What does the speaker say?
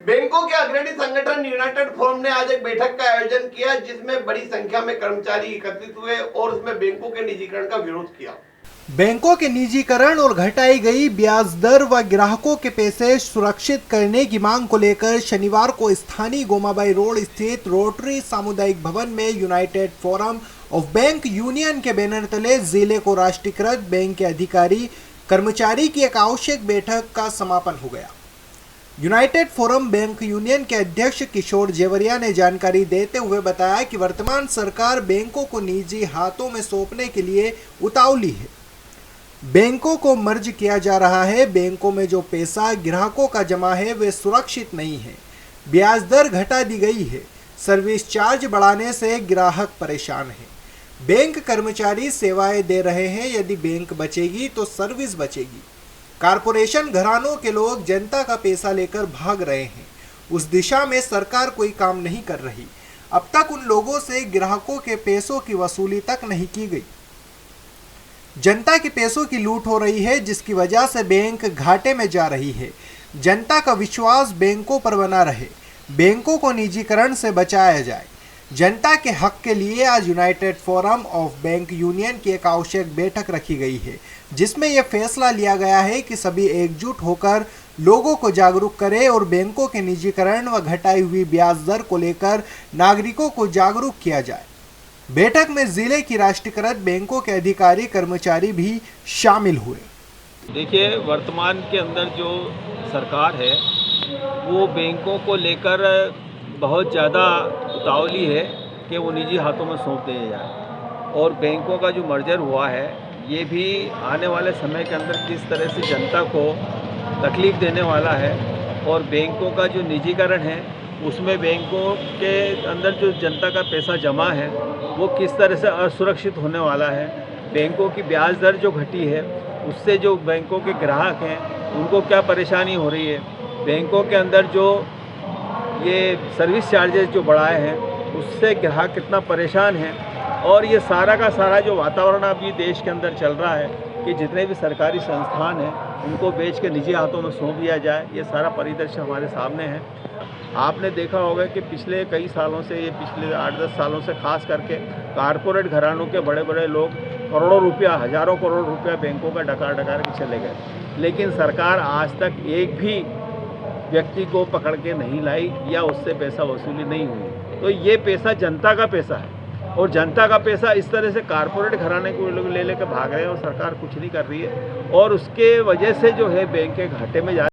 बैंकों के अग्रणी संगठन यूनाइटेड फोरम ने आज एक बैठक का आयोजन किया जिसमें बड़ी संख्या में कर्मचारी एकत्रित हुए और उसमें बैंकों के निजीकरण का विरोध किया। बैंकों के निजीकरण और घटाई गई ब्याज दर व ग्राहकों के पैसे सुरक्षित करने की मांग को लेकर शनिवार को स्थानीय गोमाबाई रोड स्थित रोटरी सामुदायिक भवन में United forum of bank union के बैनर तले जिले को राष्ट्रीयकृत बैंक के अधिकारी कर्मचारी की एक आवश्यक बैठक का समापन हो गया। यूनाइटेड फोरम बैंक यूनियन के अध्यक्ष किशोर जेवरिया ने जानकारी देते हुए बताया कि वर्तमान सरकार बैंकों को निजी हाथों में सौंपने के लिए उतावली है। बैंकों को मर्ज किया जा रहा है। बैंकों में जो पैसा ग्राहकों का जमा है वे सुरक्षित नहीं है। ब्याज दर घटा दी गई है। सर्विस चार्ज बढ़ाने से ग्राहक परेशान है। बैंक कर्मचारी सेवाएं दे रहे हैं। यदि बैंक बचेगी तो सर्विस बचेगी। कारपोरेशन घरानों के लोग जनता का पैसा लेकर भाग रहे हैं। उस दिशा में सरकार कोई काम नहीं कर रही। अब तक उन लोगों से ग्राहकों के पैसों की वसूली तक नहीं की गई। जनता के पैसों की लूट हो रही है जिसकी वजह से बैंक घाटे में जा रही है। जनता का विश्वास बैंकों पर बना रहे। बैंकों को निजीकरण से बचाया जाए। जनता के हक के लिए आज United forum of bank union की एक आवश्यक बैठक रखी गई है जिसमें यह फैसला लिया गया है कि सभी एकजुट होकर लोगों को जागरूक करें और बैंकों के निजीकरण व घटाई हुई ब्याज दर को लेकर नागरिकों को जागरूक किया जाए। बैठक में जिले की राष्ट्रीयकृत बैंकों के अधिकारी कर्मचारी भी शामिल हुए। देखिए, वर्तमान के अंदर जो सरकार है वो बैंकों को लेकर बहुत ज़्यादा उतावली है कि वो निजी हाथों में सौंप दिया जाए और बैंकों का जो मर्जर हुआ है ये भी आने वाले समय के अंदर किस तरह से जनता को तकलीफ़ देने वाला है और बैंकों का जो निजीकरण है उसमें बैंकों के अंदर जो जनता का पैसा जमा है वो किस तरह से असुरक्षित होने वाला है। बैंकों की ब्याज दर जो घटी है उससे जो बैंकों के ग्राहक हैं उनको क्या परेशानी हो रही है। बैंकों के अंदर जो ये सर्विस चार्जेस जो बढ़ाए हैं उससे ग्राहक कितना परेशान है और ये सारा का सारा जो वातावरण अभी देश के अंदर चल रहा है कि जितने भी सरकारी संस्थान हैं उनको बेच के निजी हाथों में सौंप दिया जाए, ये सारा परिदृश्य हमारे सामने है। आपने देखा होगा कि पिछले कई सालों से, ये पिछले 8-10 सालों से खास करके कारपोरेट घरानों के बड़े बड़े लोग करोड़ों रुपया, हज़ारों करोड़ रुपया बैंकों का डकार के चले गए, लेकिन सरकार आज तक एक भी व्यक्ति को पकड़ के नहीं लाई या उससे पैसा वसूली नहीं हुई। तो ये पैसा जनता का पैसा है और जनता का पैसा इस तरह से कारपोरेट घराने को लोग ले लेकर भाग रहे हैं और सरकार कुछ नहीं कर रही है और उसके वजह से जो है बैंक के घाटे में जा